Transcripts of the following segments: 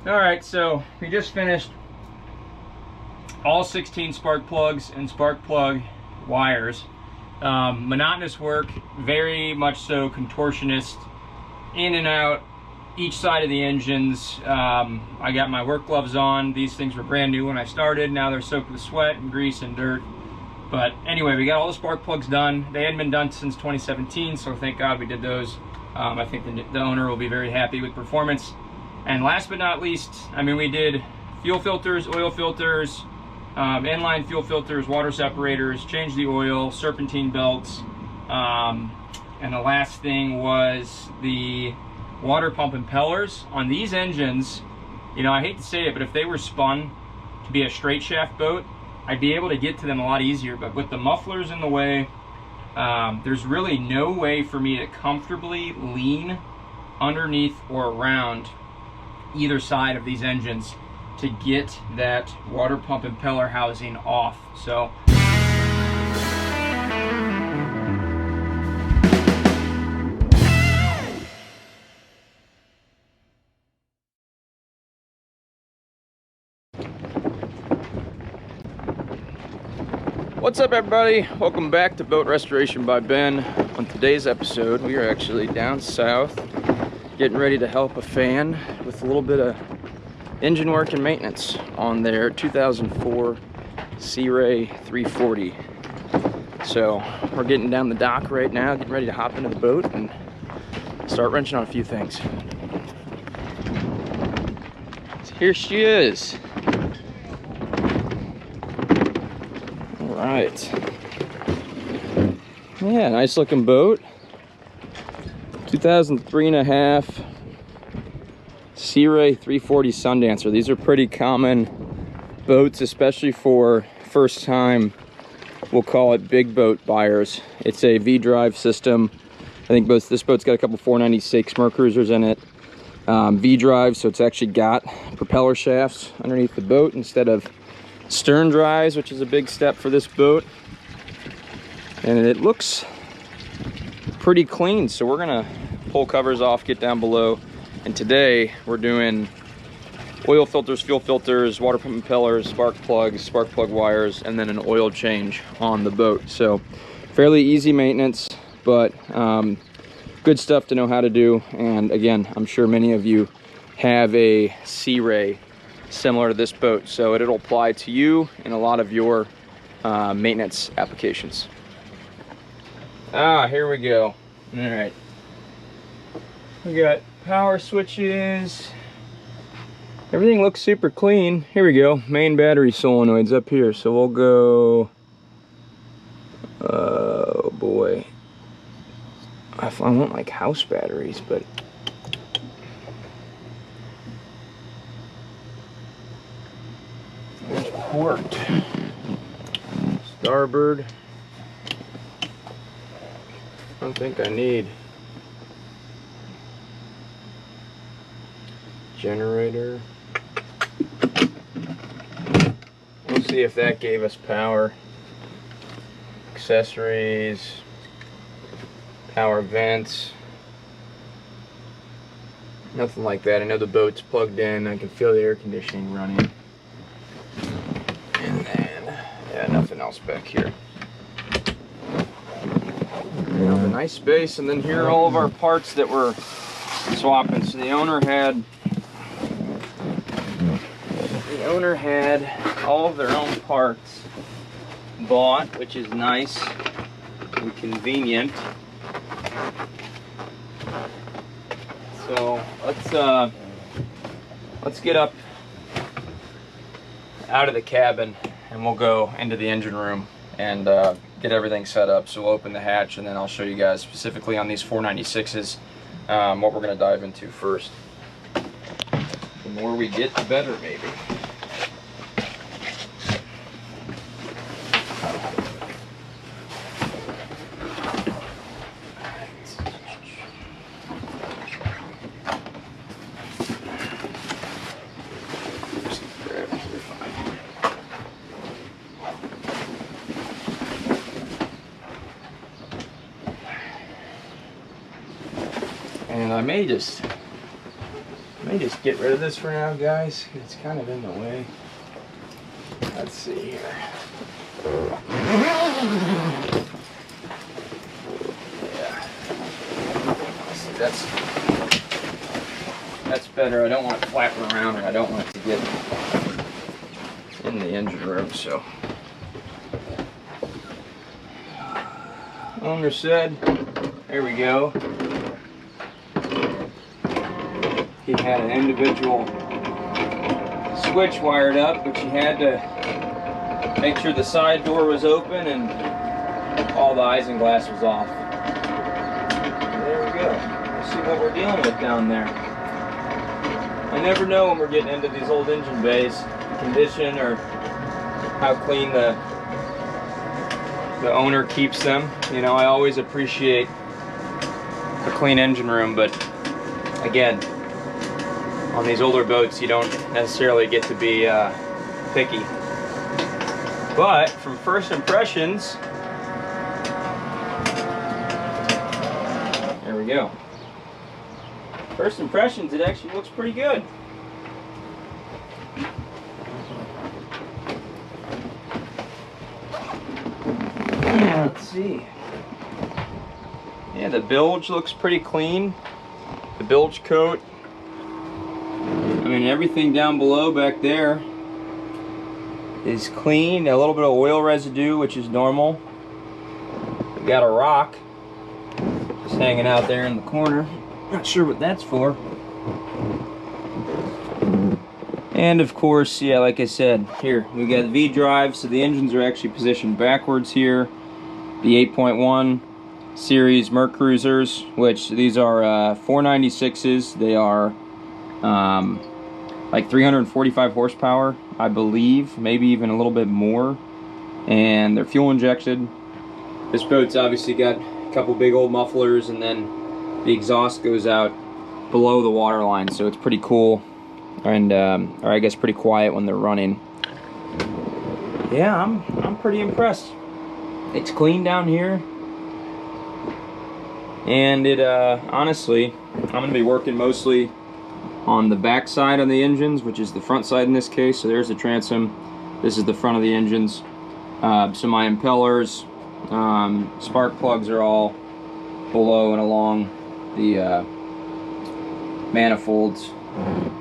All right, so we just finished all 16 spark plugs and spark plug wires. Monotonous work, very much so contortionist, in and out each side of the engines. I got my work gloves on. These things were brand new when I started. Now they're soaked with sweat and grease and dirt. But anyway, we got all the spark plugs done. They hadn't been done since 2017, so thank God we did those. I think the owner will be very happy with performance. And last but not least, I mean, we did fuel filters, oil filters, inline fuel filters, water separators, changed the oil, serpentine belts, and the last thing was the water pump impellers. On these engines, you know, I hate to say it, but if they were spun to be a straight shaft boat, I'd be able to get to them a lot easier. But with the mufflers in the way, there's really no way for me to comfortably lean underneath or around either side of these engines to get that water pump impeller housing off. So what's up, everybody? Welcome back to Boat Restoration by Ben. On today's episode, we are actually down south getting ready to help a fan with a little bit of engine work and maintenance on their 2004 Sea Ray 340. So we're getting down the dock right now, getting ready to hop into the boat and start wrenching on a few things. So here she is. All right. Yeah, nice looking boat. 2003.5 Sea Ray 340 Sundancer. These are pretty common boats, especially for first time, we'll call it big boat buyers. It's a V-drive system. I think this boat's got a couple 496 Mercruisers in it. V-drive, so it's actually got propeller shafts underneath the boat instead of stern drives, which is a big step for this boat. And it looks pretty clean, so we're gonna pull covers off, get down below, and today we're doing oil filters, fuel filters, water pump impellers, spark plug wires, and then an oil change on the boat. So fairly easy maintenance, but good stuff to know how to do. And again, I'm sure many of you have a Sea Ray similar to this boat, so it'll apply to you in a lot of your maintenance applications. Here we go. All right, we got power switches. Everything looks super clean. Here we go. Main battery solenoids up here. So we'll go, oh boy, I want like house batteries, but there's port, starboard. I don't think I need generator. We'll see if that gave us power. Accessories, power vents, nothing like that. I know the boat's plugged in. I can feel the air conditioning running. And then, yeah, nothing else back here. A nice space, and then here are all of our parts that we're swapping. So the owner had all of their own parts bought, which is nice and convenient. So let's get up out of the cabin and we'll go into the engine room and get everything set up. So we'll open the hatch and then I'll show you guys specifically on these 496s what we're going to dive into first. The more we get, the better, maybe. And I may Let me just get rid of this for now, guys. It's kind of in the way. Let's see here. Yeah. See, that's better. I don't want it flapping around, and I don't want it to get in the engine room. So, owner said, there we go. He had an individual switch wired up, but you had to make sure the side door was open and all the isinglass was off. There we go. Let's see what we're dealing with down there. I never know when we're getting into these old engine bays, condition or how clean the owner keeps them. You know, I always appreciate a clean engine room, but again, on these older boats, you don't necessarily get to be picky. But from first impressions, there we go. First impressions, it actually looks pretty good. Let's see. Yeah, the bilge looks pretty clean. The bilge coat. I mean, everything down below back there is clean. A little bit of oil residue, which is normal. We've got a rock just hanging out there in the corner. Not sure what that's for. And of course, yeah, like I said, here we've got V drive, so the engines are actually positioned backwards here. The 8.1 series Mercruisers, which these are 496s. They are like 345 horsepower, I believe, maybe even a little bit more, and they're fuel injected. This boat's obviously got a couple big old mufflers, and then the exhaust goes out below the water line, so it's pretty cool, and or I guess pretty quiet when they're running. Yeah, I'm pretty impressed. It's clean down here, and it honestly, I'm gonna be working mostly on the back side of the engines, which is the front side in this case. So there's the transom, this is the front of the engines. So my impellers, spark plugs are all below and along the manifolds,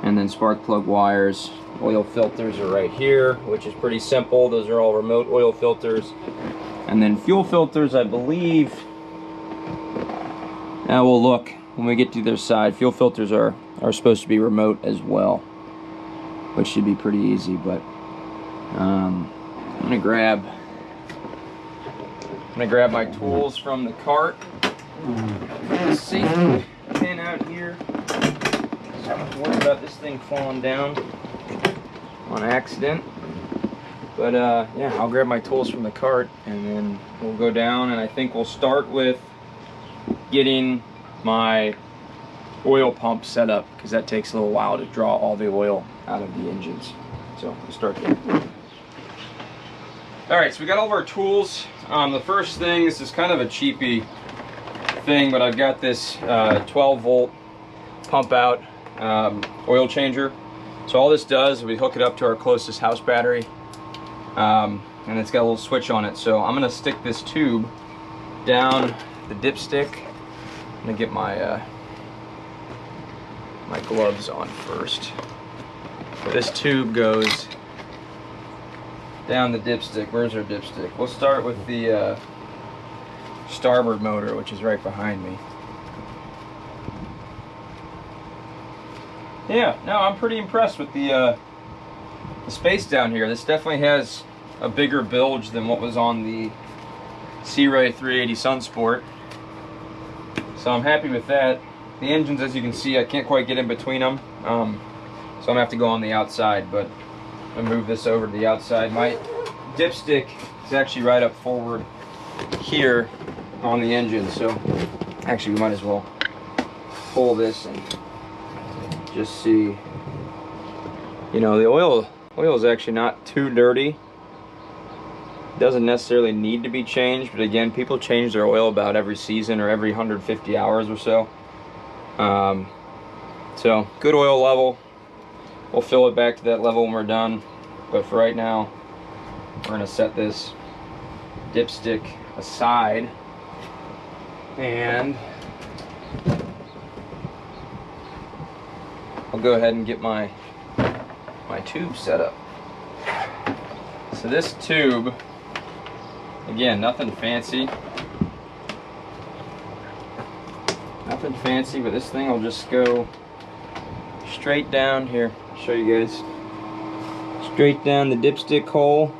and then spark plug wires. Oil filters are right here, which is pretty simple. Those are all remote oil filters. And then fuel filters, I believe, now we'll look when we get to their side. Fuel filters are supposed to be remote as well, which should be pretty easy. But I'm gonna grab my tools from the cart. The safety pin out here, so I don't have to worry about this thing falling down on accident. But yeah, I'll grab my tools from the cart, and then we'll go down, and I think we'll start with getting my oil pump set up, because that takes a little while to draw all the oil out of the engines. So we'll start there. Alright, so we got all of our tools. The first thing, this is kind of a cheapy thing, but I've got this 12 volt pump out oil changer. So all this does is we hook it up to our closest house battery, and it's got a little switch on it. So I'm going to stick this tube down the dipstick. I'm going to get my my gloves on first. This tube goes down the dipstick. Where's our dipstick? We'll start with the starboard motor, which is right behind me. Yeah, no, I'm pretty impressed with the space down here. This definitely has a bigger bilge than what was on the Sea Ray 380 Sunsport. So I'm happy with that. The engines, as you can see, I can't quite get in between them. So I'm gonna have to go on the outside, but I'm gonna move this over to the outside. My dipstick is actually right up forward here on the engine, so actually we might as well pull this and just see. You know, the oil is actually not too dirty. Doesn't necessarily need to be changed, but again, people change their oil about every season or every 150 hours or so. So good oil level. We'll fill it back to that level when we're done. But for right now, we're gonna set this dipstick aside and I'll go ahead and get my tube set up. So this tube, again, nothing fancy. Nothing fancy, but this thing will just go straight down here. I'll show you guys. Straight down the dipstick hole,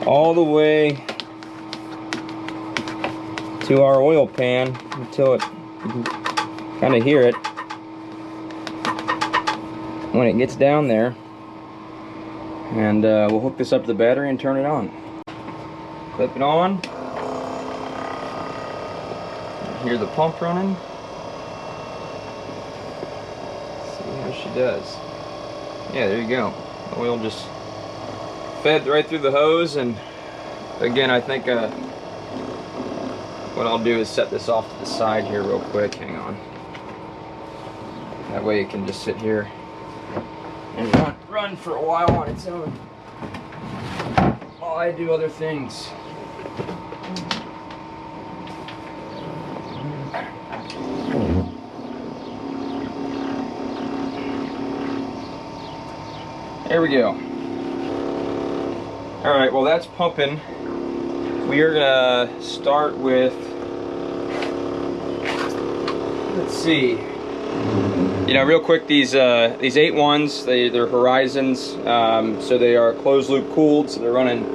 all the way to our oil pan until it, you can kind of hear it when it gets down there. And we'll hook this up to the battery and turn it on. Clip it on. Hear the pump running. See how she does. Yeah, there you go. The oil just fed right through the hose, and again, I think what I'll do is set this off to the side here real quick. Hang on. That way it can just sit here and run for a while on its own while I do other things. There we go. All right, well that's pumping. We are gonna start with, let's see. You know, real quick, these 8.1s, they're Horizons, so they are closed loop cooled, so they're running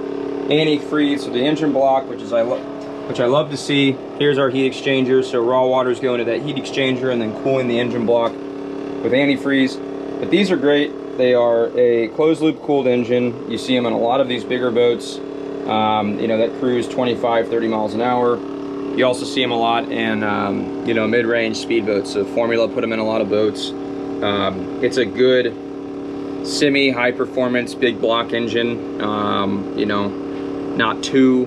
antifreeze. So the engine block, which I love to see. Here's our heat exchanger, so raw water is going to that heat exchanger and then cooling the engine block with antifreeze. But these are great. They are a closed loop cooled engine. You see them in a lot of these bigger boats, you know, that cruise 25, 30 miles an hour. You also see them a lot in, you know, mid-range speedboats. So Formula put them in a lot of boats. It's a good semi-high performance big block engine. You know, not too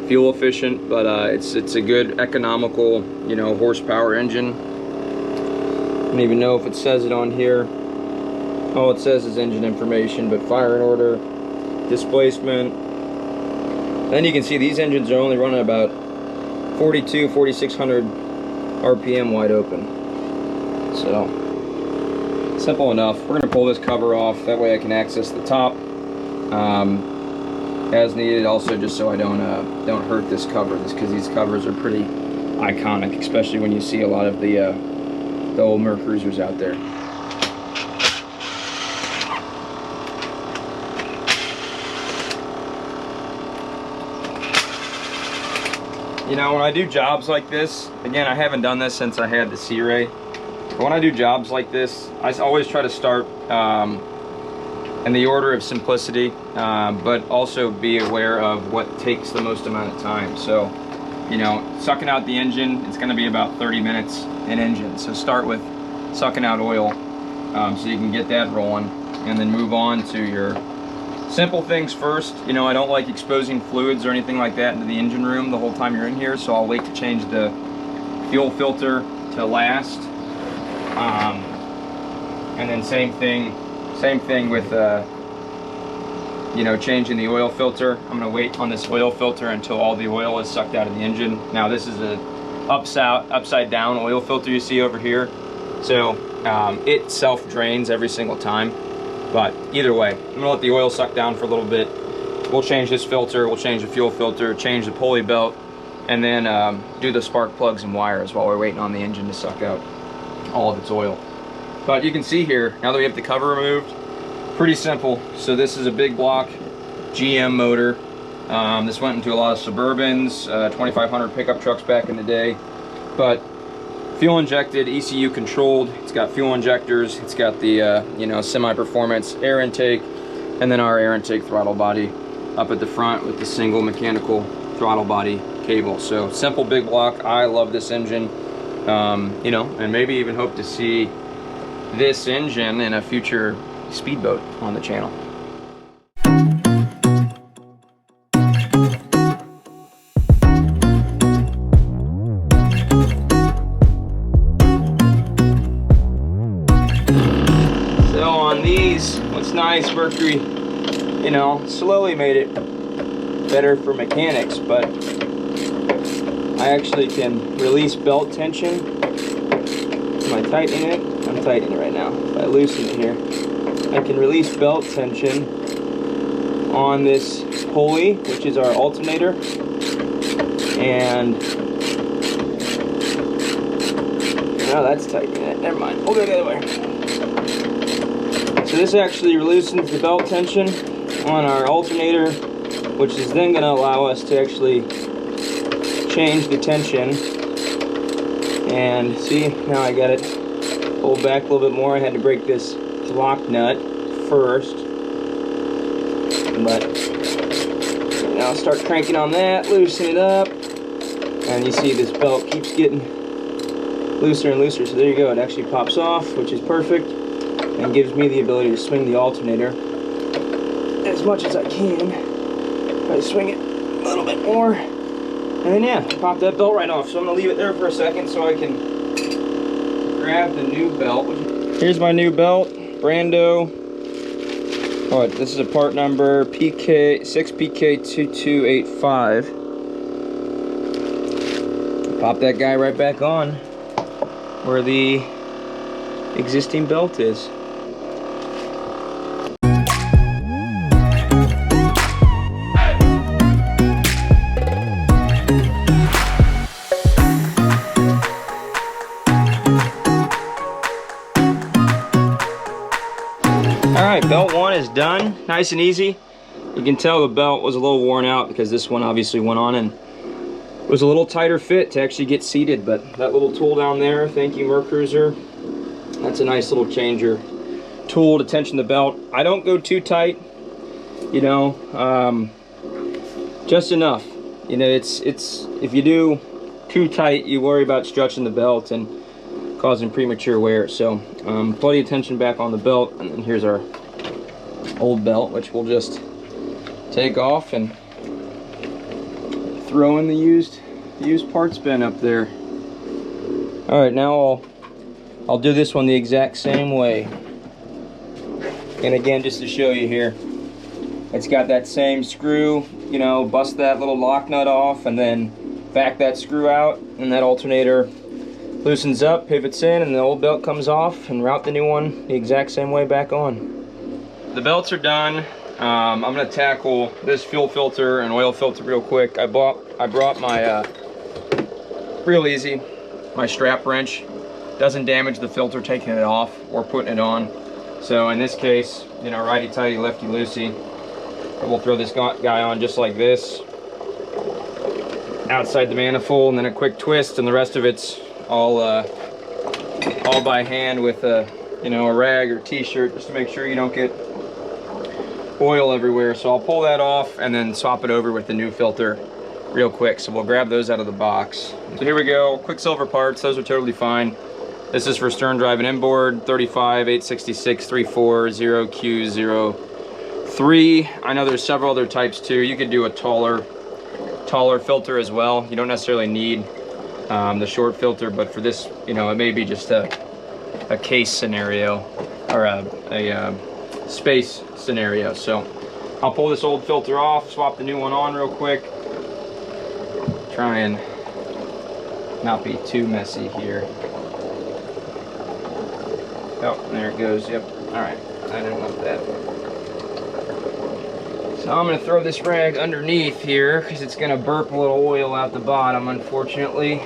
fuel efficient, but it's a good economical, you know, horsepower engine. I don't even know if it says it on here. All it says is engine information, but firing order, displacement. Then you can see these engines are only running about 4,600 RPM wide open. So simple enough. We're gonna pull this cover off. That way I can access the top as needed. Also, just so I don't hurt this cover, because these covers are pretty iconic, especially when you see a lot of the old Mercruisers out there. You know, when I do jobs like this, again, I haven't done this since I had the Sea Ray, but when I do jobs like this, I always try to start in the order of simplicity, but also be aware of what takes the most amount of time. So, you know, sucking out the engine, it's going to be about 30 minutes an engine. So start with sucking out oil so you can get that rolling, and then move on to your simple things first. You know, I don't like exposing fluids or anything like that into the engine room the whole time you're in here, so I'll wait to change the fuel filter to last. And then same thing with you know, changing the oil filter. I'm gonna wait on this oil filter until all the oil is sucked out of the engine. Now this is a upside down oil filter you see over here, so it self drains every single time. But either way, I'm gonna let the oil suck down for a little bit. We'll change this filter, we'll change the fuel filter, change the pulley belt, and then do the spark plugs and wires while we're waiting on the engine to suck out all of its oil. But you can see here, now that we have the cover removed, pretty simple. So this is a big block GM motor. This went into a lot of Suburbans, 2500 pickup trucks back in the day. But fuel injected, ECU controlled. It's got fuel injectors. It's got the you know, semi-performance air intake, and then our air intake throttle body up at the front with the single mechanical throttle body cable. So simple big block. I love this engine. You know, and maybe even hope to see this engine in a future speedboat on the channel. nice. What's nice, Mercury, you know, slowly made it better for mechanics, but I actually can release belt tension. Am I tightening it? I'm tightening it right now. If I loosen it here, I can release belt tension on this pulley, which is our alternator, and now that's tightening it. Never mind. We'll go the other way. So this actually loosens the belt tension on our alternator, which is then going to allow us to actually change the tension. And see, now I got it pulled back a little bit more. I had to break this lock nut first, but now start cranking on that, loosen it up, and you see this belt keeps getting looser and looser. So there you go, it actually pops off, which is perfect, and gives me the ability to swing the alternator as much as I can. If I swing it a little bit more, and then yeah, pop that belt right off. So I'm gonna leave it there for a second so I can grab the new belt. Here's my new belt, Brando. Oh, this is a part number PK6PK2285. Pop that guy right back on where the existing belt is. Alright, belt one is done. Nice and easy. You can tell the belt was a little worn out because this one obviously went on and was a little tighter fit to actually get seated, but that little tool down there, thank you Mercruiser, that's a nice little changer tool to tension the belt. I don't go too tight, you know, just enough. You know, it's if you do too tight, you worry about stretching the belt and causing premature wear. So plenty of tension back on the belt, and then here's our old belt, which we'll just take off and throw in the used parts bin up there. All right, now I'll do this one the exact same way. And again, just to show you here, it's got that same screw, you know, bust that little lock nut off and then back that screw out, and that alternator loosens up, pivots in, and the old belt comes off, and route the new one the exact same way back on. The belts are done. I'm gonna tackle this fuel filter and oil filter real quick. I brought my real easy, my strap wrench. Doesn't damage the filter taking it off or putting it on. So in this case, you know, righty tighty, lefty loosey. We'll throw this guy on just like this, outside the manifold, and then a quick twist, and the rest of it's all by hand with a, you know, a rag or t-shirt, just to make sure you don't get oil everywhere. So I'll pull that off and then swap it over with the new filter real quick. So we'll grab those out of the box. So here we go, Quicksilver parts, those are totally fine. This is for stern drive and inboard, 35-866-340Q03. I know there's several other types too. You could do a taller filter as well. You don't necessarily need the short filter, but for this, you know, it may be just a case scenario or a space scenario. So I'll pull this old filter off, swap the new one on real quick. Try and not be too messy here. Oh, there it goes. Yep. All right. I didn't want that. So I'm going to throw this rag underneath here because it's going to burp a little oil out the bottom, unfortunately.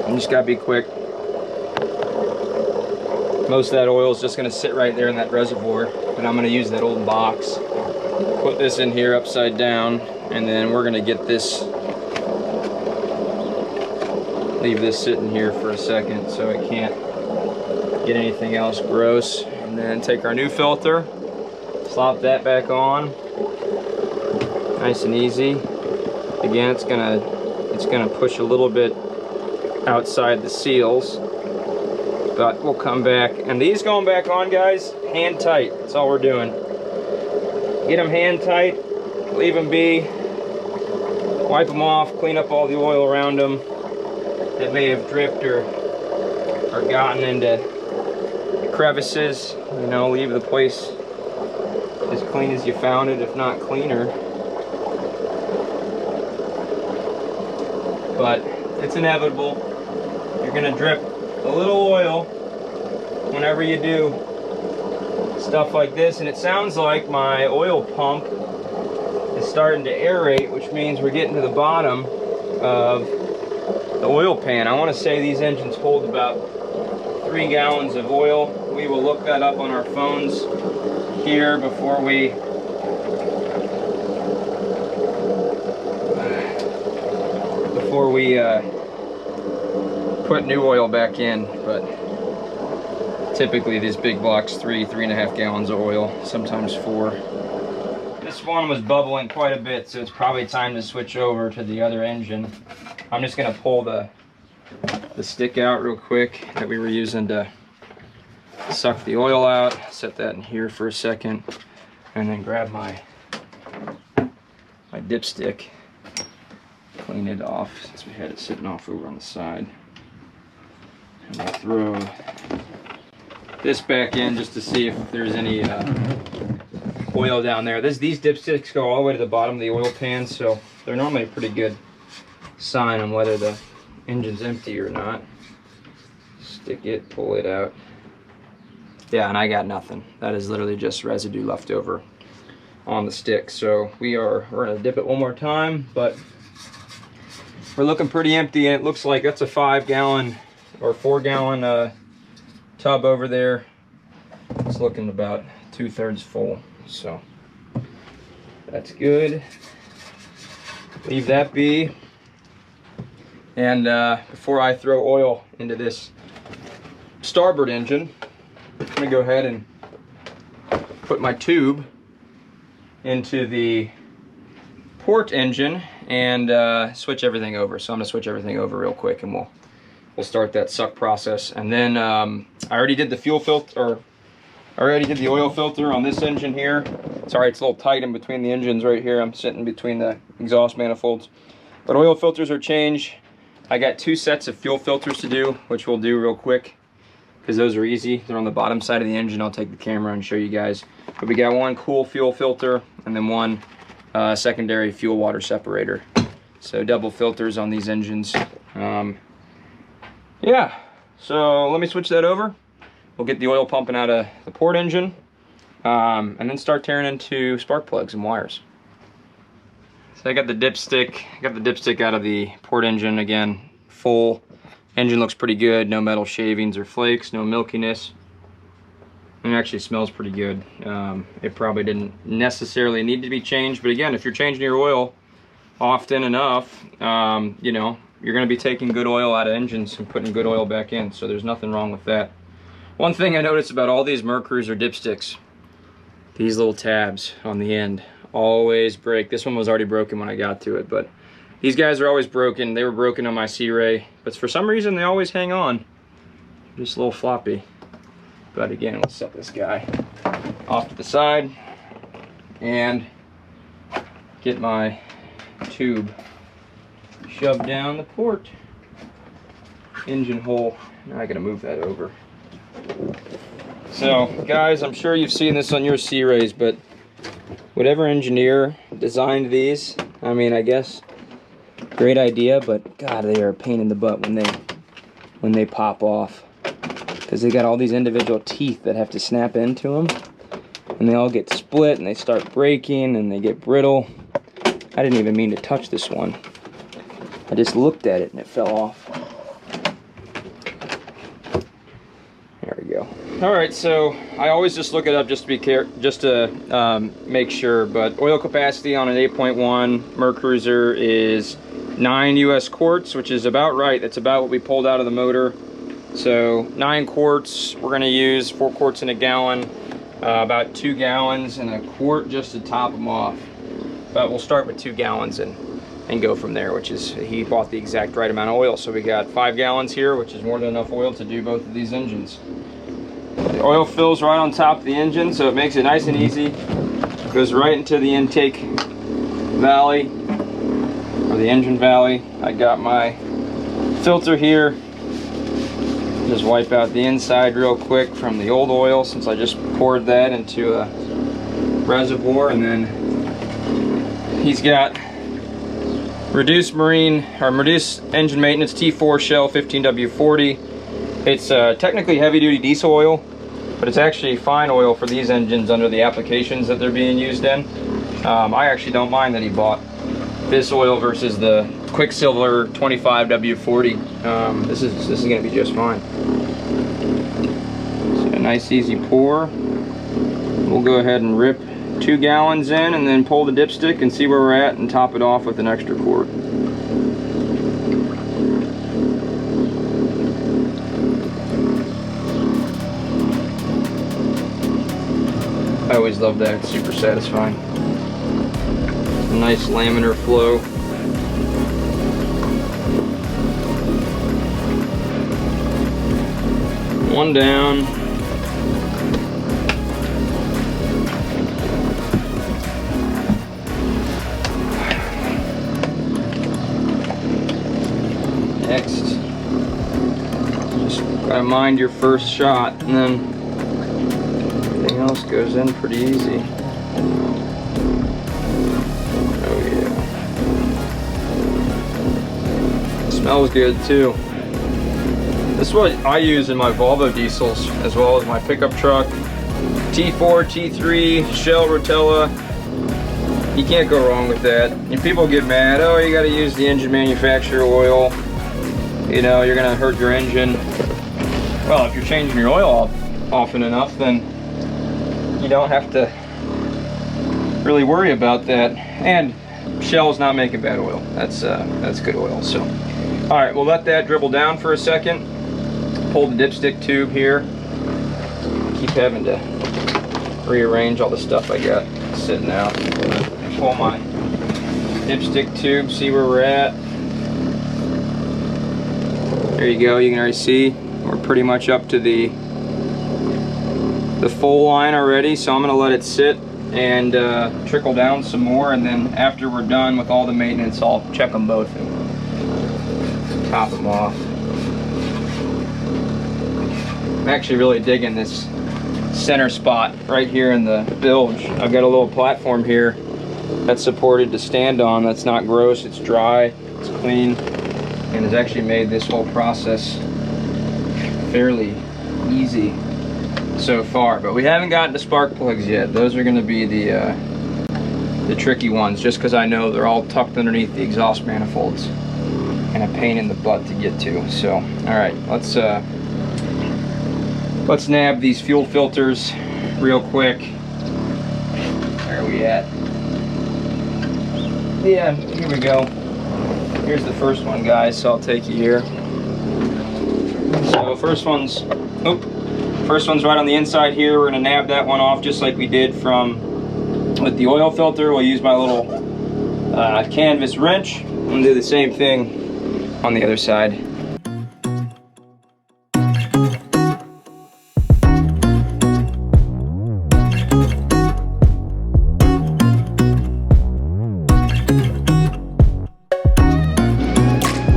You just gotta be quick. Most of that oil is just gonna sit right there in that reservoir, and I'm gonna use that old box. Put this in here upside down, and then we're gonna get this, leave this sitting here for a second so it can't get anything else gross. And then take our new filter, slop that back on, nice and easy. Again, it's gonna push a little bit outside the seals, but we'll come back. And these going back on, guys, hand tight. That's all we're doing. Get them hand tight, leave them be, wipe them off, clean up all the oil around them, that may have dripped or gotten into crevices. You know, leave the place as clean as you found it, if not cleaner. But it's inevitable. You're gonna drip a little oil whenever you do stuff like this, and it sounds like my oil pump is starting to aerate, which means we're getting to the bottom of the oil pan. I want to say these engines hold about 3 gallons of oil. We will look that up on our phones here before we put new oil back in, but typically these big blocks 3.5 gallons of oil, sometimes 4. This one was bubbling quite a bit, so it's probably time to switch over to the other engine. I'm just gonna pull the stick out real quick that we were using to suck the oil out, set that in here for a second, and then grab my dipstick, clean it off since we had it sitting off over on the side. And I'll throw this back in just to see if there's any oil down there. These dipsticks go all the way to the bottom of the oil pan, so they're normally a pretty good sign on whether the engine's empty or not. Stick it, pull it out. Yeah, and I got nothing. That is literally just residue left over on the stick. So we're gonna dip it one more time, but we're looking pretty empty, and it looks like that's a 5-gallon or 4-gallon tub over there. It's looking about 2/3 full, so that's good. Leave that be. And before I throw oil into this starboard engine, I'm gonna go ahead and put my tube into the port engine and switch everything over. So I'm gonna switch everything over real quick, and we'll start that suck process. And then I already did the fuel filter, or I already did the oil filter on this engine here. Sorry, it's a little tight in between the engines right here. I'm sitting between the exhaust manifolds. But oil filters are changed. I got 2 sets of fuel filters to do, which we'll do real quick, because those are easy. They're on the bottom side of the engine. I'll take the camera and show you guys. But we got one cool fuel filter and then one secondary fuel water separator. So double filters on these engines. Yeah, so let me switch that over. We'll get the oil pumping out of the port engine, and then start tearing into spark plugs and wires. So I got the dipstick out of the port engine again, full. Engine looks pretty good, no metal shavings or flakes, no milkiness. It actually smells pretty good. It probably didn't necessarily need to be changed, but again, if you're changing your oil often enough, you know, you're gonna be taking good oil out of engines and putting good oil back in, so there's nothing wrong with that. One thing I noticed about all these Mercruiser dipsticks, these little tabs on the end always break. This one was already broken when I got to it, but these guys are always broken. They were broken on my Sea Ray, but for some reason they always hang on. Just a little floppy. But again, let's set this guy off to the side and get my tube shoved down the port engine hole. Now I gotta move that over. So guys, I'm sure you've seen this on your Sea Rays, but whatever engineer designed these, I mean, I guess great idea, but God, they are a pain in the butt when they pop off, because they got all these individual teeth that have to snap into them, and they all get split and they start breaking and they get brittle. I didn't even mean to touch this one. I just looked at it and it fell off. There we go. All right, so I always just look it up just to make sure. But oil capacity on an 8.1 Mercruiser is 9 US quarts, which is about right. That's about what we pulled out of the motor. So 9 quarts. We're gonna use 4 quarts in a gallon, about 2 gallons and a quart just to top them off. But we'll start with 2 gallons and go from there, which is, he bought the exact right amount of oil. So we got 5 gallons here, which is more than enough oil to do both of these engines. The oil fills right on top of the engine, so it makes it nice and easy. Goes right into the intake valley, or the engine valley. I got my filter here. Just wipe out the inside real quick from the old oil, since I just poured that into a reservoir. And then he's got reduced engine maintenance T4 Shell 15W40. It's technically heavy duty diesel oil, but it's actually fine oil for these engines under the applications that they're being used in. I actually don't mind that he bought this oil versus the Quicksilver 25W40. This is going to be just fine. So a nice easy pour. We'll go ahead and rip 2 gallons in and then pull the dipstick and see where we're at and top it off with an extra quart. I always love that, it's super satisfying. A nice laminar flow. One down. Next, just gotta mind your first shot, and then everything else goes in pretty easy. Oh yeah. It smells good too. This is what I use in my Volvo diesels, as well as my pickup truck. T4, T3, Shell Rotella. You can't go wrong with that. And people get mad, oh, you gotta use the engine manufacturer oil. You know, you're gonna hurt your engine. Well, if you're changing your oil often enough, then you don't have to really worry about that. And Shell's not making bad oil. That's good oil. So, all right, we'll let that dribble down for a second. Pull the dipstick tube here. Keep having to rearrange all the stuff I got sitting out. Pull my dipstick tube, see where we're at. There you go, you can already see we're pretty much up to the full line already, so I'm gonna let it sit and trickle down some more, and then after we're done with all the maintenance, I'll check them both and top them off. I'm actually really digging this center spot right here in the bilge. I've got a little platform here that's supported to stand on. That's not gross, it's dry, it's clean, and has actually made this whole process fairly easy so far. But we haven't gotten to spark plugs yet. Those are going to be the tricky ones, just because I know they're all tucked underneath the exhaust manifolds and a pain in the butt to get to. So, all right, let's nab these fuel filters real quick. Where are we at? Yeah, here we go. Here's the first one, guys, so I'll take you here. So first one's right on the inside here. We're gonna nab that one off just like we did with the oil filter. We'll use my little canvas wrench and do the same thing on the other side.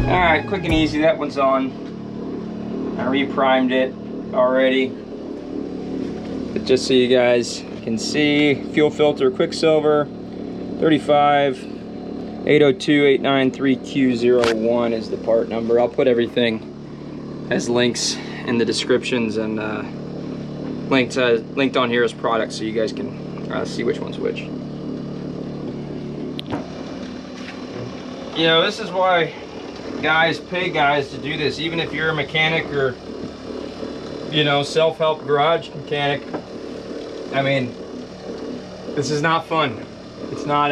Alright, quick and easy, that one's on. I re-primed it already. But just so you guys can see, fuel filter Quicksilver 35802893Q01 is the part number. I'll put everything as links in the descriptions and linked on here as products, so you guys can see which one's which. You know, this is why guys pay guys to do this. Even if you're a mechanic or, you know, self-help garage mechanic, I mean, this is not fun. It's not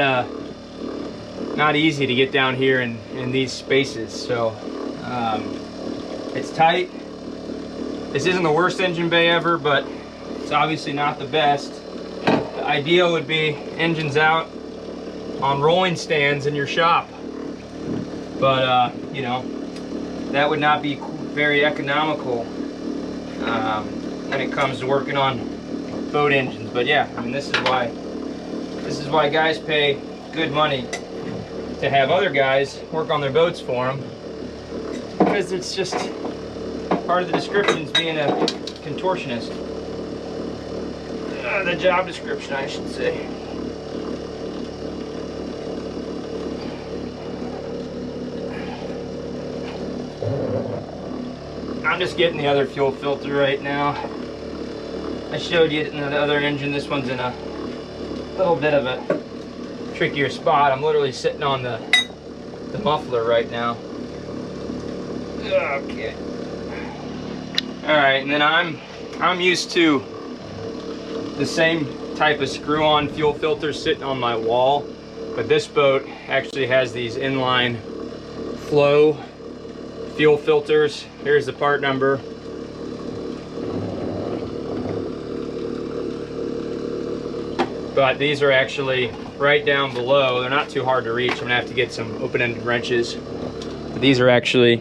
easy to get down here in these spaces. So it's tight. This isn't the worst engine bay ever, but it's obviously not the best. The ideal would be engines out on rolling stands in your shop, but you know, that would not be very economical when it comes to working on boat engines. But yeah, I mean, this is why guys pay good money to have other guys work on their boats for them. because it's just part of the descriptions being a contortionist. The job description, I should say. I'm just getting the other fuel filter right now. I showed you in the other engine, this one's in a little bit of a trickier spot. I'm literally sitting on the muffler right now. Okay. Alright, and then I'm used to the same type of screw-on fuel filter sitting on my wall, but this boat actually has these inline flow fuel filters. Here's the part number. But these are actually right down below. They're not too hard to reach. I'm gonna have to get some open-ended wrenches. But these are actually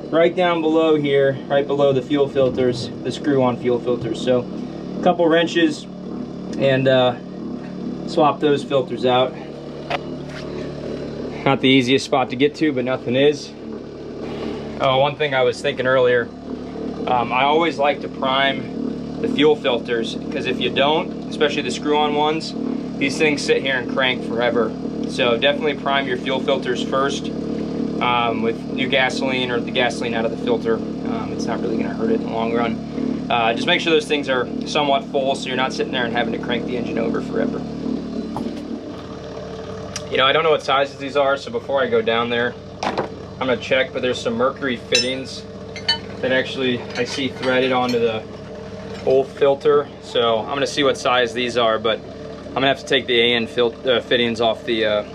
right down below here, right below the fuel filters, the screw-on fuel filters. So a couple wrenches and swap those filters out. Not the easiest spot to get to, but nothing is. Oh, one thing I was thinking earlier, I always like to prime the fuel filters, because if you don't, especially the screw-on ones, these things sit here and crank forever. So definitely prime your fuel filters first with new gasoline or the gasoline out of the filter. It's not really gonna hurt it in the long run. Just make sure those things are somewhat full so you're not sitting there and having to crank the engine over forever. You know, I don't know what sizes these are, so before I go down there, I'm gonna check, but there's some Mercury fittings that actually I see threaded onto the old filter. So I'm gonna see what size these are, but I'm gonna have to take the AN fittings off the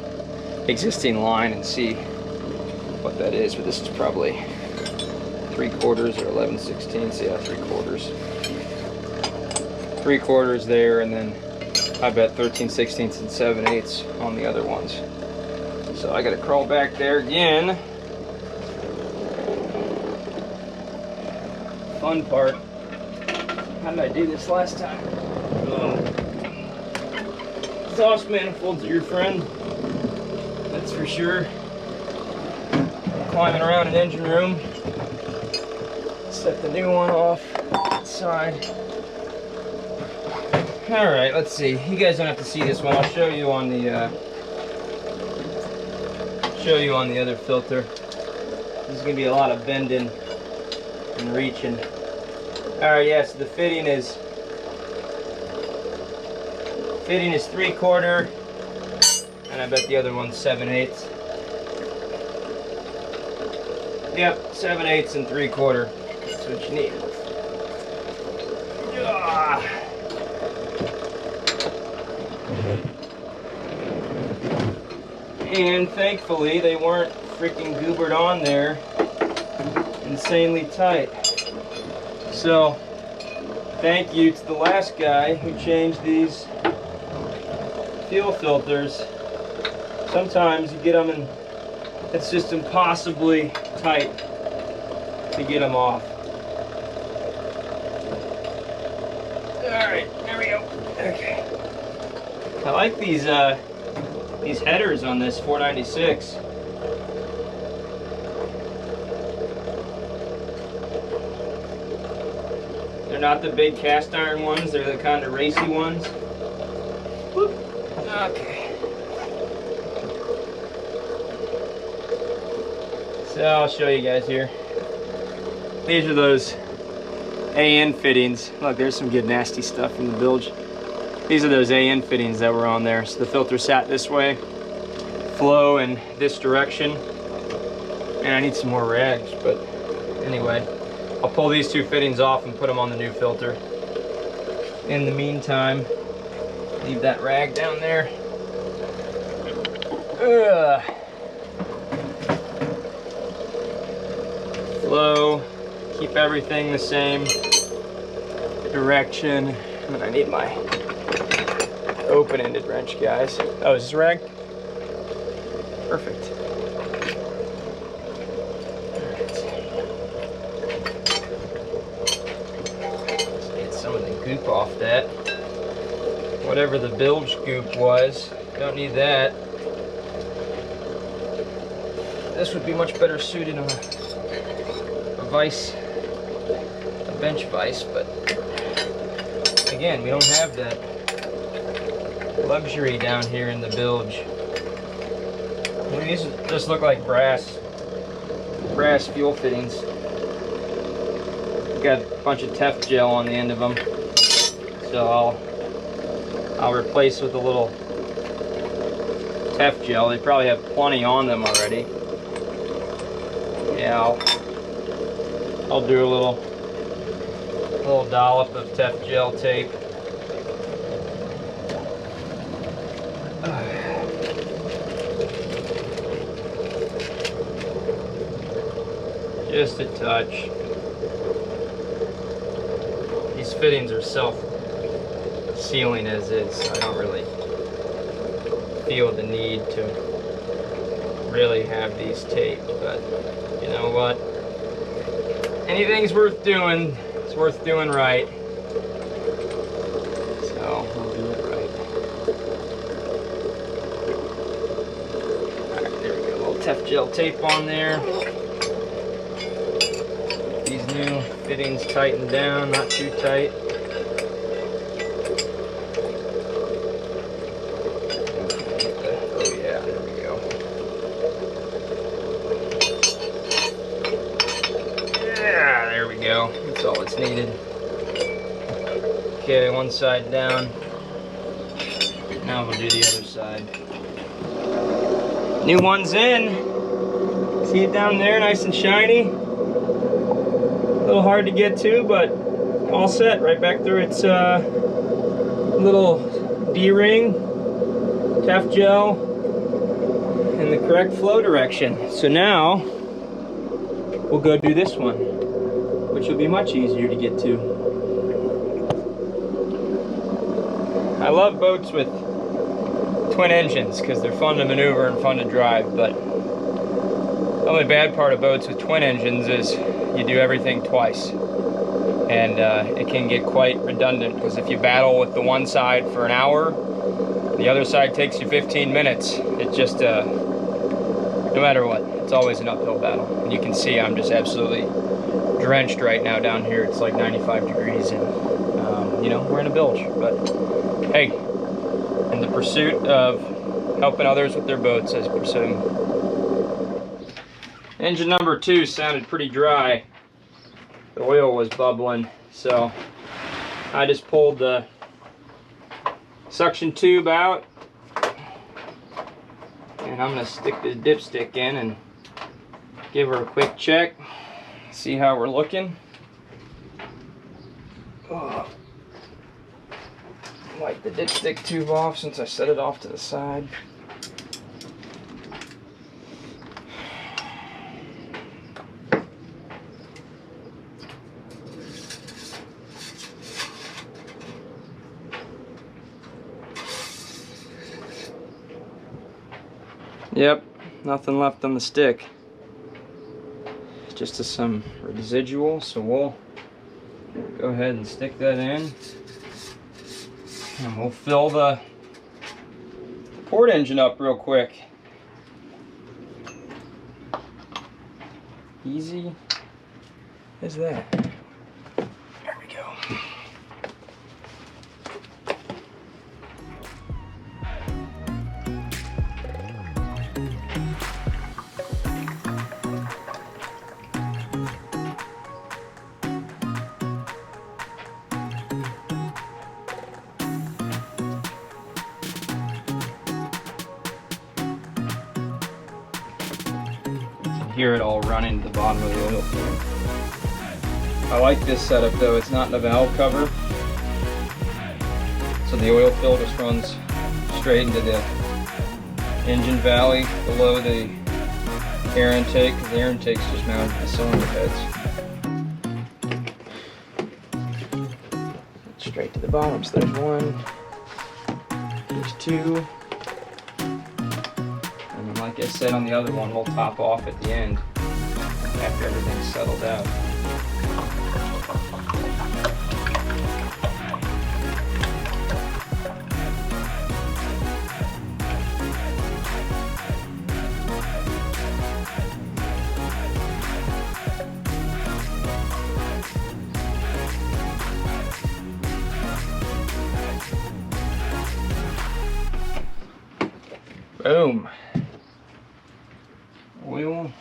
existing line and see what that is. But this is probably 3/4 or 11/16. Yeah, 3/4. 3/4 there, and then I bet 13/16 and 7/8 on the other ones. So I gotta crawl back there again. Fun part. How did I do this last time? Exhaust manifolds are your friend. That's for sure. Climbing around an engine room. Set the new one off outside. Alright, let's see. You guys don't have to see this one. I'll show you on the other filter. There's gonna be a lot of bending and reaching. Alright, yes, the fitting is 3/4, and I bet the other one's 7/8. Yep, 7/8 and 3/4. That's what you need. And thankfully they weren't freaking goobered on there insanely tight. So thank you to the last guy who changed these fuel filters. Sometimes you get them and it's just impossibly tight to get them off. Alright, there we go. Okay. I like these headers on this 496. They're not the big cast iron ones, they're the kind of racy ones. Whoop. Okay. So I'll show you guys here. These are those AN fittings. Look, there's some good nasty stuff in the bilge. These are those AN fittings that were on there. So the filter sat this way, flow in this direction. And I need some more rags, but anyway. I'll pull these two fittings off and put them on the new filter. In the meantime, leave that rag down there. Flow, keep everything the same direction. And I need my open-ended wrench, guys. Oh, is this rag? Perfect. Goop off that. Whatever the bilge goop was, don't need that. This would be much better suited on a vise, a bench vise, but again, we don't have that luxury down here in the bilge. I mean, these just look like brass fuel fittings. Got a bunch of Tef gel on the end of them, so I'll replace with a little Tef gel. They probably have plenty on them already. Yeah, I'll do a little dollop of Tef gel tape. Just a touch. These fittings are self-sealing as is, so I don't really feel the need to really have these taped, but you know what? Anything's worth doing, it's worth doing right. So we'll do it right. Alright, there we go. A little Tef gel tape on there. These new fittings tightened down, not too tight. That's all it's needed. Okay, one side down. Now we'll do the other side. New one's in. See it down there, nice and shiny. A little hard to get to, but all set. Right back through its little D-ring, Tef gel, in the correct flow direction. So now we'll go do this one, which will be much easier to get to. I love boats with twin engines because they're fun to maneuver and fun to drive, but the only bad part of boats with twin engines is you do everything twice. And it can get quite redundant because if you battle with the one side for an hour, the other side takes you 15 minutes. It just, no matter what, it's always an uphill battle. And you can see I'm just absolutely drenched right now down here. It's like 95 degrees and you know, we're in a bilge, but hey, in the pursuit of helping others with their boats, as pursuing. Engine number 2 sounded pretty dry. The oil was bubbling, so I just pulled the suction tube out and I'm gonna stick the dipstick in and give her a quick check. See how we're looking. Oh. Wipe the dipstick tube off since I set it off to the side. Yep, nothing left on the stick. Just some residual, so we'll go ahead and stick that in. And we'll fill the port engine up real quick. Easy as that. There we go. Hear it all run into the bottom of the oil field. I like this setup though, it's not in a valve cover, so the oil fill just runs straight into the engine valley below the air intake, because the air intake's just mounted to the cylinder heads. Straight to the bottom, so there's one, there's two. Like I said on the other one, we'll top off at the end after everything's settled out. Boom. Oil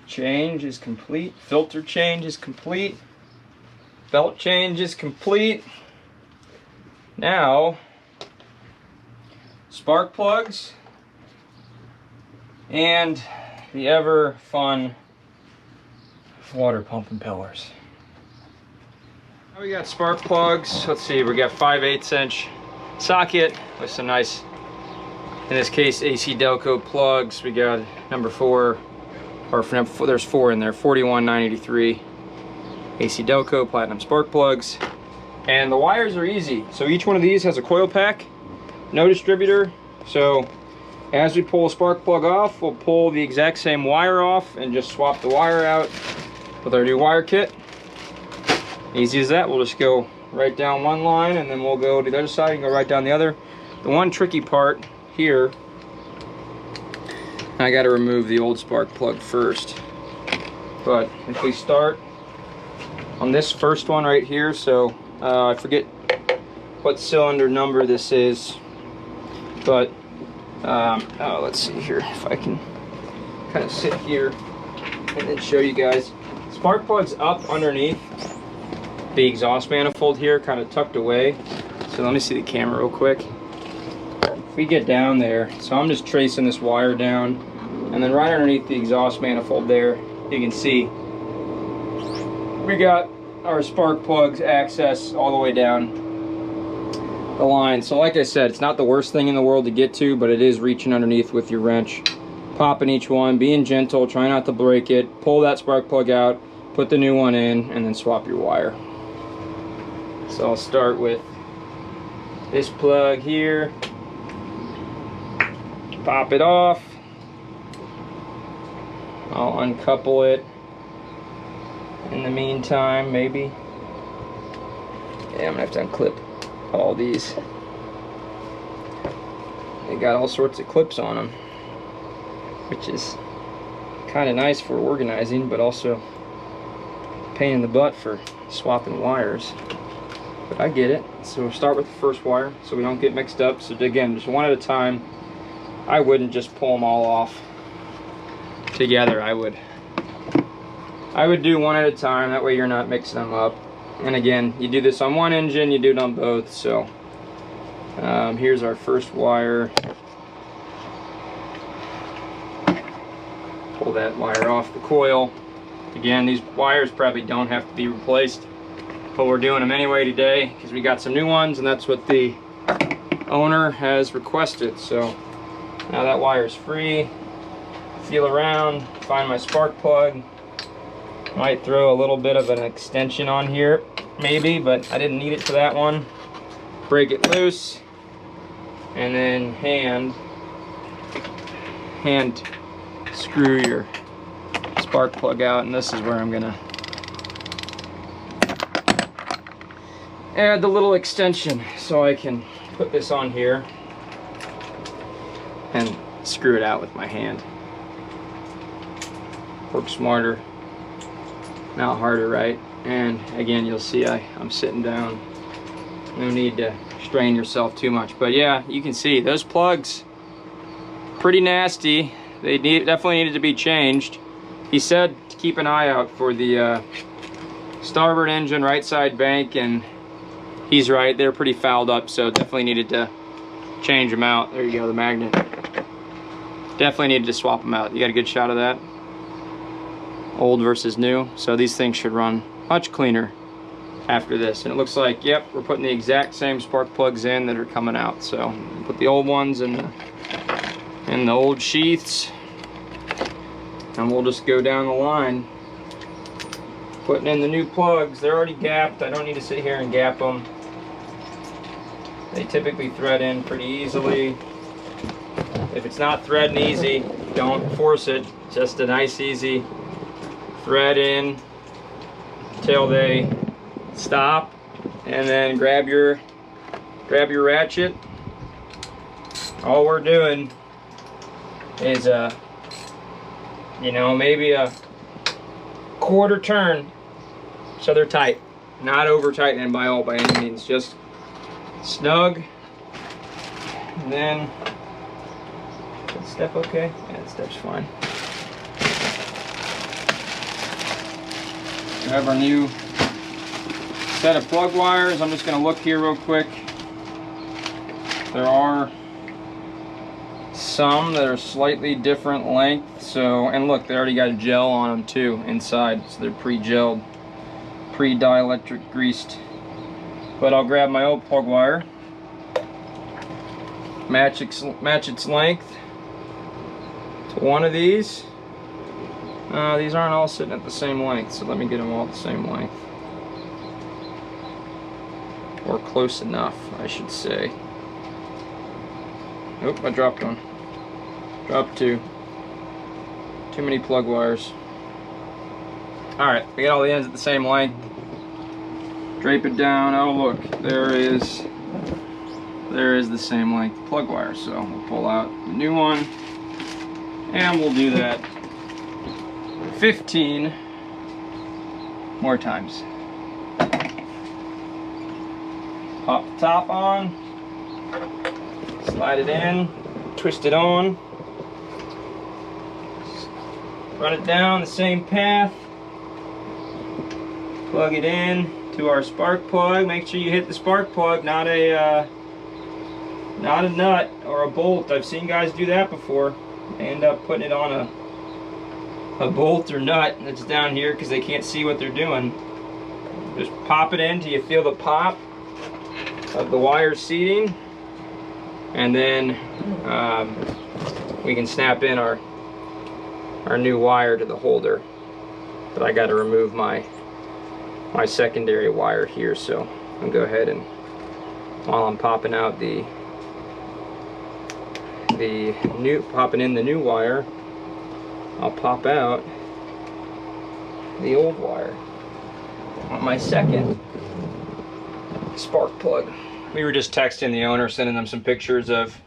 change is complete. Filter change is complete. Belt change is complete. Now, spark plugs and the ever fun water pump impellers. Now we got spark plugs. Let's see, we got 5/8 inch socket with some nice, in this case, AC Delco plugs. We got number 4, or for number 4, there's 4 in there, 41983 AC Delco platinum spark plugs. And the wires are easy. So each one of these has a coil pack, no distributor. So as we pull a spark plug off, we'll pull the exact same wire off and just swap the wire out with our new wire kit. Easy as that. We'll just go right down one line and then we'll go to the other side and go right down the other. The one tricky part here, I got to remove the old spark plug first. But if we start on this first one right here, so I forget what cylinder number this is, but oh, let's see here if I can kind of sit here and then show you guys. Spark plug's up underneath the exhaust manifold here, kind of tucked away. So let me see the camera real quick. If we get down there, so I'm just tracing this wire down, and then right underneath the exhaust manifold there, you can see we got our spark plugs access all the way down the line. So like I said, it's not the worst thing in the world to get to, but it is reaching underneath with your wrench, popping each one, being gentle, try not to break it, pull that spark plug out, put the new one in, and then swap your wire. So I'll start with this plug here, pop it off, I'll uncouple it in the meantime, maybe. Yeah, I'm gonna have to unclip all these. They got all sorts of clips on them, which is kind of nice for organizing, but also a pain in the butt for swapping wires. But I get it. So we'll start with the first wire so we don't get mixed up. So again, just one at a time. I wouldn't just pull them all off together. I would do one at a time, that way you're not mixing them up. And again, you do this on one engine, you do it on both. So here's our first wire. Pull that wire off the coil. Again, these wires probably don't have to be replaced, but we're doing them anyway today because we got some new ones and that's what the owner has requested. So now that wire's free. Feel around, find my spark plug. Might throw a little bit of an extension on here, maybe, but I didn't need it for that one. Break it loose, and then hand screw your spark plug out, and this is where I'm gonna add the little extension so I can put this on here and screw it out with my hand. Work smarter, not harder, right? And again, you'll see I'm sitting down. No need to strain yourself too much. But yeah, you can see those plugs, pretty nasty. They definitely needed to be changed. He said to keep an eye out for the starboard engine right side bank, and he's right, they're pretty fouled up, so definitely needed to change them out. There you go, the magnet. Definitely needed to swap them out. You got a good shot of that? Old versus new. So these things should run much cleaner after this. And it looks like, yep, we're putting the exact same spark plugs in that are coming out. So put the old ones in the old sheaths, and we'll just go down the line putting in the new plugs. They're already gapped. I don't need to sit here and gap them. They typically thread in pretty easily. If it's not threading easy, don't force it. Just a nice easy thread in till they stop, and then grab your ratchet. All we're doing is you know, maybe a quarter turn so they're tight, not over tightening by any means, just snug. And then Step okay? Yeah, the step's fine. We have our new set of plug wires. I'm just going to look here real quick. There are some that are slightly different length. So, and look, they already got gel on them too inside. So they're pre-gelled, pre-dielectric greased. But I'll grab my old plug wire, match its length to one of these. These aren't all sitting at the same length, so let me get them all the same length. Or close enough, I should say. Nope, I dropped one. Dropped two. Too many plug wires. Alright, we got all the ends at the same length. Drape it down. Oh look, there is the same length plug wire. So we'll pull out the new one, and we'll do that 15 more times. Pop the top on, slide it in, twist it on, run it down the same path, plug it in to our spark plug. Make sure you hit the spark plug, not a nut or a bolt. I've seen guys do that before. They end up putting it on a bolt or nut that's down here because they can't see what they're doing. Just pop it in till you feel the pop of the wire seating, and then we can snap in our new wire to the holder. But I got to remove my secondary wire here, so I'll go ahead and, while I'm popping out popping in the new wire, I'll pop out the old wire on my second spark plug. We were just texting the owner, sending them some pictures of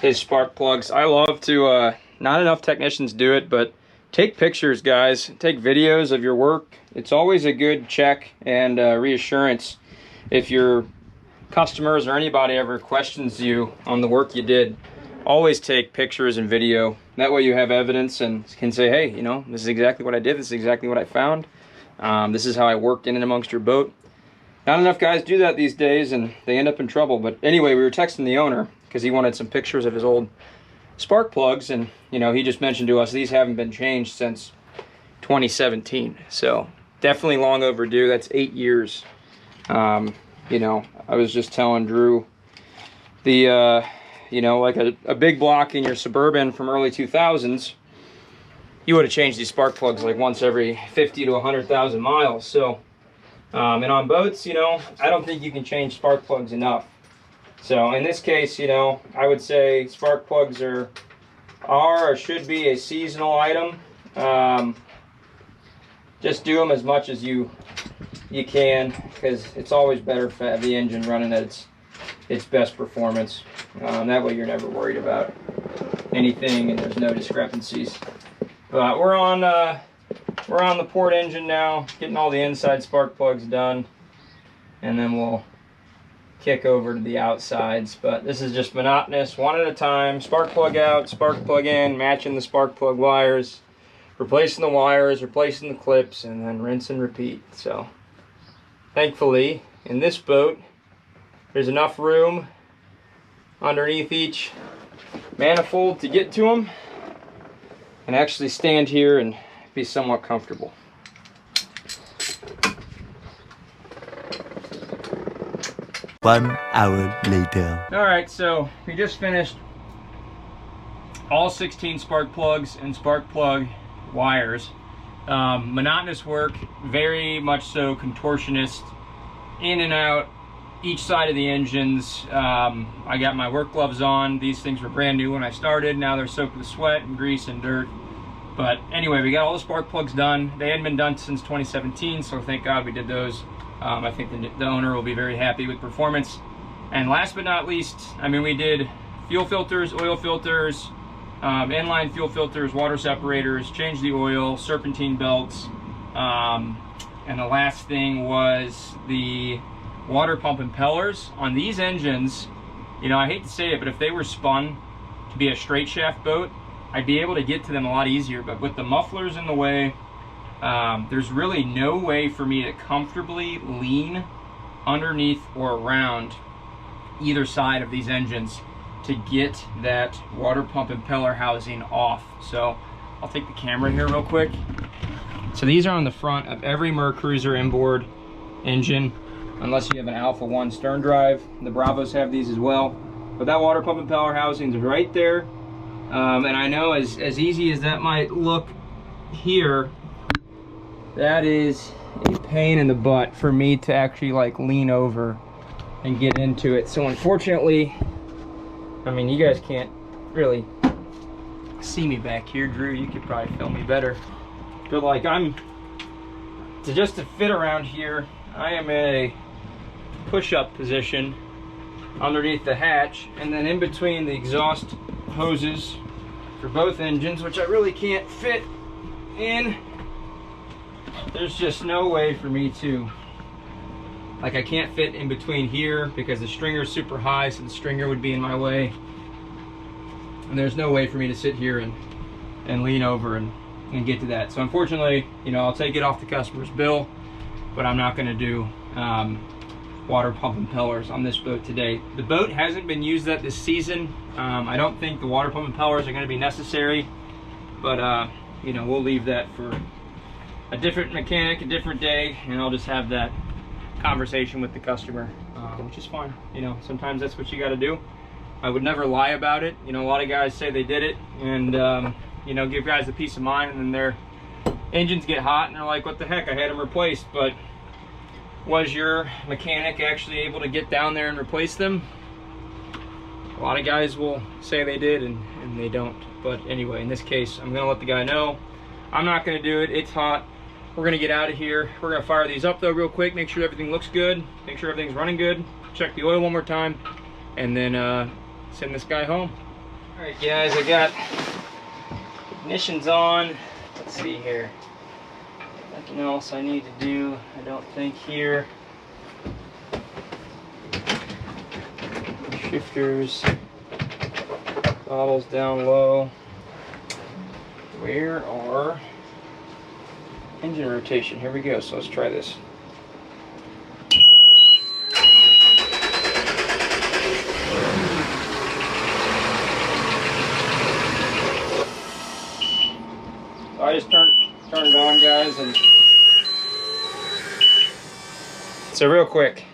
his spark plugs. I love to, not enough technicians do it, but take pictures, guys. Take videos of your work. It's always a good check and reassurance if your customers or anybody ever questions you on the work you did. Always take pictures and video. That way you have evidence and can say, hey, you know, this is exactly what I did. This is exactly what I found. This is how I worked in and amongst your boat. Not enough guys do that these days, and they end up in trouble. But anyway, we were texting the owner because he wanted some pictures of his old spark plugs, and you know, he just mentioned to us these haven't been changed since 2017. So definitely long overdue. That's 8 years. You know, I was just telling Drew, the you know, like a big block in your Suburban from early 2000s, you would have changed these spark plugs like once every 50 to 100,000 miles. So and on boats, you know, I don't think you can change spark plugs enough. So in this case, you know, I would say spark plugs are or should be a seasonal item. Just do them as much as you can, because it's always better to have the engine running at its best performance. That way you're never worried about anything and there's no discrepancies. But we're on the port engine now, getting all the inside spark plugs done, and then we'll kick over to the outsides. But this is just monotonous, one at a time. Spark plug out, spark plug in, matching the spark plug wires, replacing the wires, replacing the clips, and then rinse and repeat. So thankfully in this boat there's enough room underneath each manifold to get to them and actually stand here and be somewhat comfortable. One hour later. Alright, so we just finished all 16 spark plugs and spark plug wires. Monotonous work, very much so contortionist, in and out each side of the engines. I got my work gloves on. These things were brand new when I started. Now they're soaked with sweat and grease and dirt. But anyway, we got all the spark plugs done. They hadn't been done since 2017, so thank God we did those. I think the owner will be very happy with performance. And last but not least, I mean, we did fuel filters, oil filters, inline fuel filters, water separators, changed the oil, serpentine belts, and the last thing was the water pump impellers. On these engines, you know, I hate to say it, but if they were spun to be a straight shaft boat, I'd be able to get to them a lot easier. But with the mufflers in the way, there's really no way for me to comfortably lean underneath or around either side of these engines to get that water pump impeller housing off. So I'll take the camera here real quick. So these are on the front of every Mercruiser inboard engine, unless you have an Alpha 1 stern drive. The Bravos have these as well. But that water pump impeller housing is right there. And I know as easy as that might look here, that is a pain in the butt for me to actually like lean over and get into it. So unfortunately, I mean, you guys can't really see me back here. Drew, you could probably film me better. But like just to fit around here, I am in a push-up position underneath the hatch, and then in between the exhaust hoses for both engines, which I really can't fit in. There's just no way for me to, like, I can't fit in between here because the stringer is super high, so the stringer would be in my way. And there's no way for me to sit here and lean over and get to that. So unfortunately, you know, I'll take it off the customer's bill, but I'm not gonna do water pump impellers on this boat today. The boat hasn't been used that this season. I don't think the water pump impellers are gonna be necessary, but you know, we'll leave that for a different mechanic, a different day, and I'll just have that conversation with the customer, which is fine. You know, sometimes that's what you gotta do. I would never lie about it. You know, a lot of guys say they did it, and you know, give guys the peace of mind, and then their engines get hot and they're like, what the heck, I had them replaced. But was your mechanic actually able to get down there and replace them? A lot of guys will say they did, and they don't. But anyway, in this case, I'm gonna let the guy know I'm not gonna do it. It's hot. We're gonna get out of here. We're gonna fire these up though real quick, make sure everything looks good, make sure everything's running good, check the oil one more time, and then send this guy home. All right, guys, I got ignition's on. Let's see here. Nothing else I need to do, I don't think, here. Shifters, bottles down low. Where are engine rotation? Here we go. So let's try this. So I just turned it on, guys, and so real quick,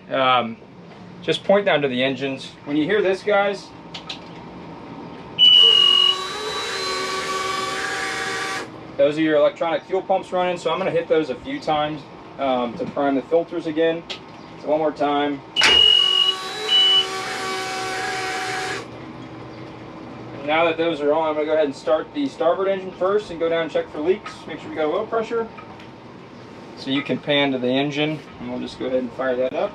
just point down to the engines. When you hear this, guys, those are your electronic fuel pumps running, so I'm going to hit those a few times to prime the filters again. So one more time. And now that those are on, I'm going to go ahead and start the starboard engine first and go down and check for leaks. Make sure we got oil pressure. So you can pan to the engine, and we'll just go ahead and fire that up.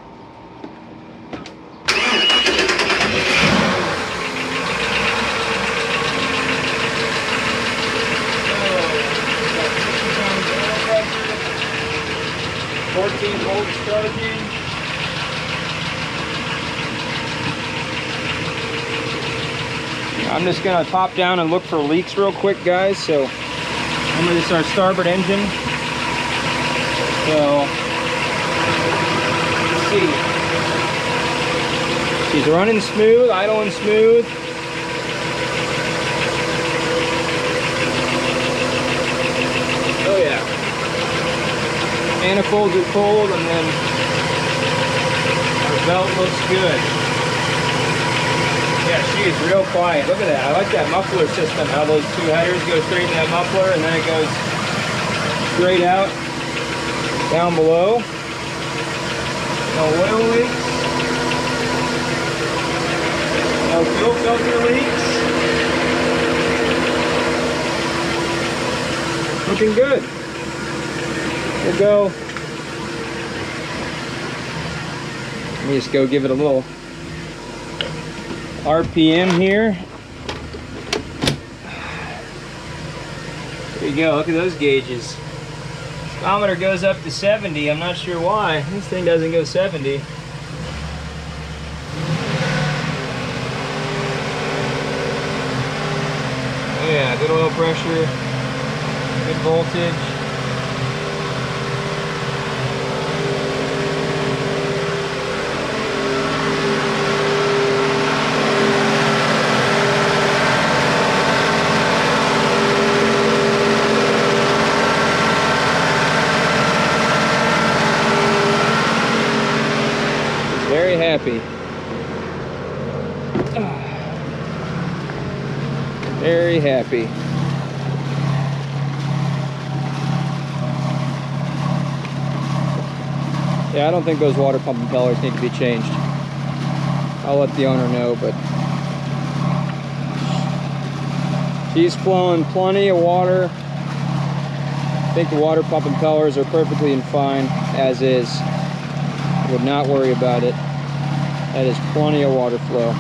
Oh, 14 volts charging. I'm just gonna pop down and look for leaks real quick, guys. So I'm gonna start starboard engine. So let's see. She's running smooth, idling smooth. Oh yeah. Manifolds are cold, and then our belt looks good. Yeah, she is real quiet. Look at that. I like that muffler system, how those two headers go straight in that muffler, and then it goes straight out down below. No oil leaks. No fuel filter leaks. Looking good. We'll go. Let me just go give it a little RPM here. There you go. Look at those gauges. Speedometer goes up to 70. I'm not sure why. This thing doesn't go 70. Yeah, good oil pressure, good voltage. Very happy. Very happy. Yeah, I don't think those water pump impellers need to be changed. I'll let the owner know, but she's flowing plenty of water. I think the water pump impellers are perfectly fine as is. Would not worry about it. That is plenty of water flow.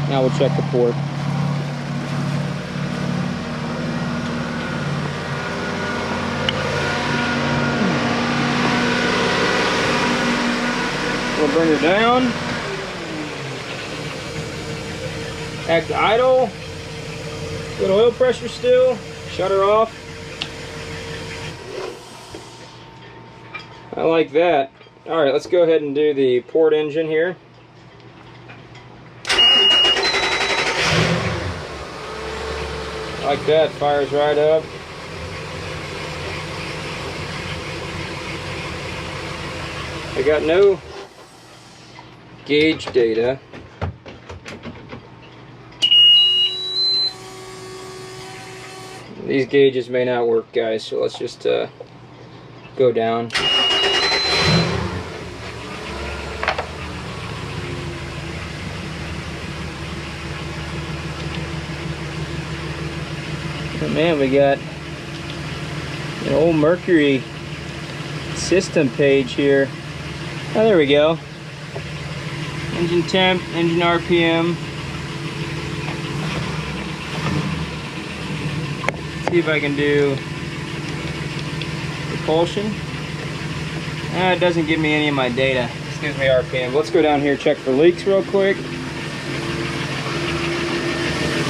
Now we'll check the port. We'll bring her down. Act idle. Good oil pressure still. Shut her off. I like that. Alright, let's go ahead and do the port engine here. Like that, fires right up. I got no gauge data. These gauges may not work, guys, so let's just go down. Oh man, we got an old Mercury system page here. Oh, there we go. Engine temp, engine RPM. See if I can do propulsion. It doesn't give me any of my data. It gives me RPM. Let's go down here, check for leaks real quick.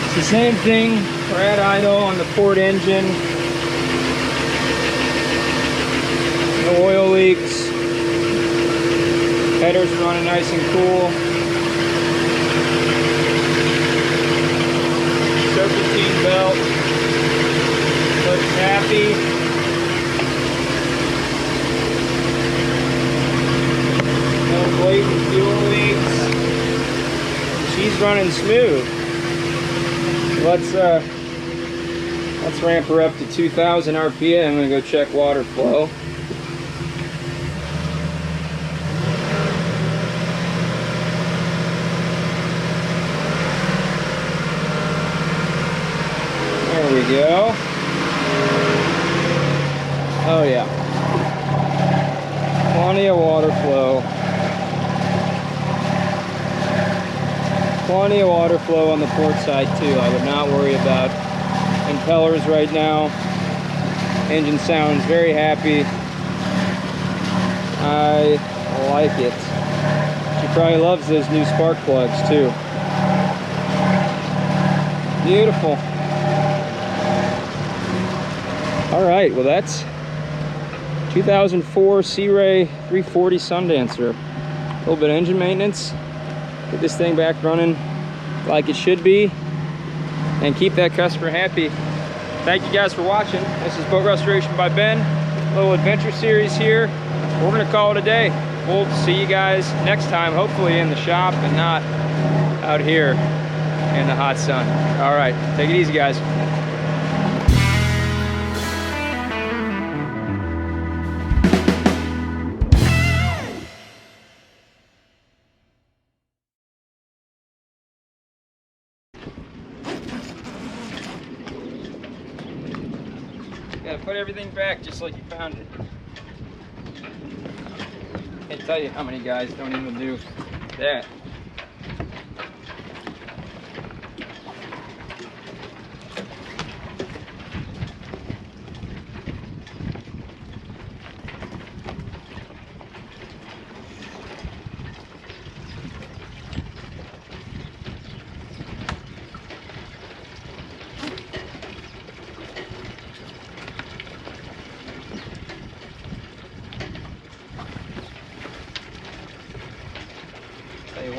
It's the same thing. We're at idle on the port engine. No oil leaks. Header's running nice and cool. Serpentine belt. Looks happy. No blatant fuel leaks. She's running smooth. Let's ramp her up to 2,000 RPM. I'm gonna go check water flow. There we go. Oh yeah. Plenty of water flow. Plenty of water flow on the port side too. I would not worry about impellers right now. Engine sounds very happy. I like it. She probably loves those new spark plugs too. Beautiful. All right, well that's 2004 Sea Ray 340 Sundancer. A little bit of engine maintenance. Get this thing back running like it should be and keep that customer happy. Thank you guys for watching. This is Boat Restoration by Ben. A little adventure series here. We're gonna call it a day. We'll see you guys next time, hopefully in the shop and not out here in the hot sun. All right, take it easy, guys. Gotta put everything back just like you found it. Can't tell you how many guys don't even do that.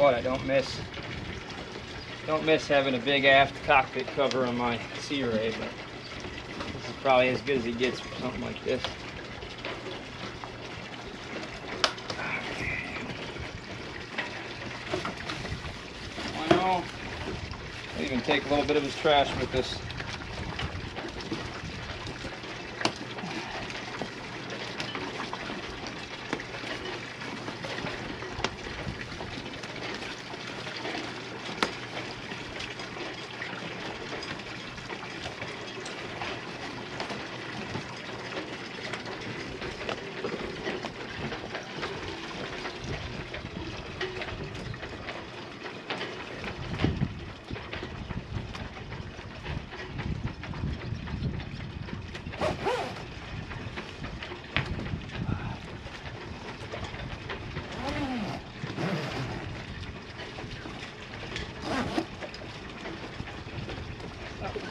what, I don't miss having a big aft cockpit cover on my Sea Ray, but this is probably as good as it gets for something like this. I know. I'll even take a little bit of his trash with this.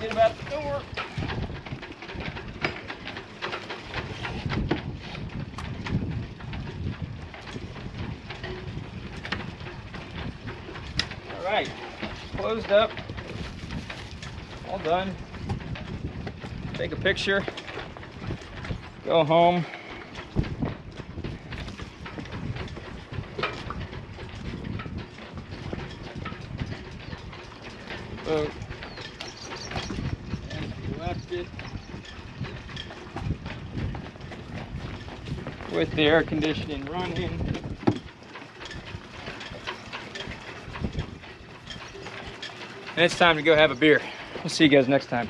Get about the door. All right, closed up, all done. Take a picture, go home. Boat. Left it with the air conditioning running. And it's time to go have a beer. We'll see you guys next time.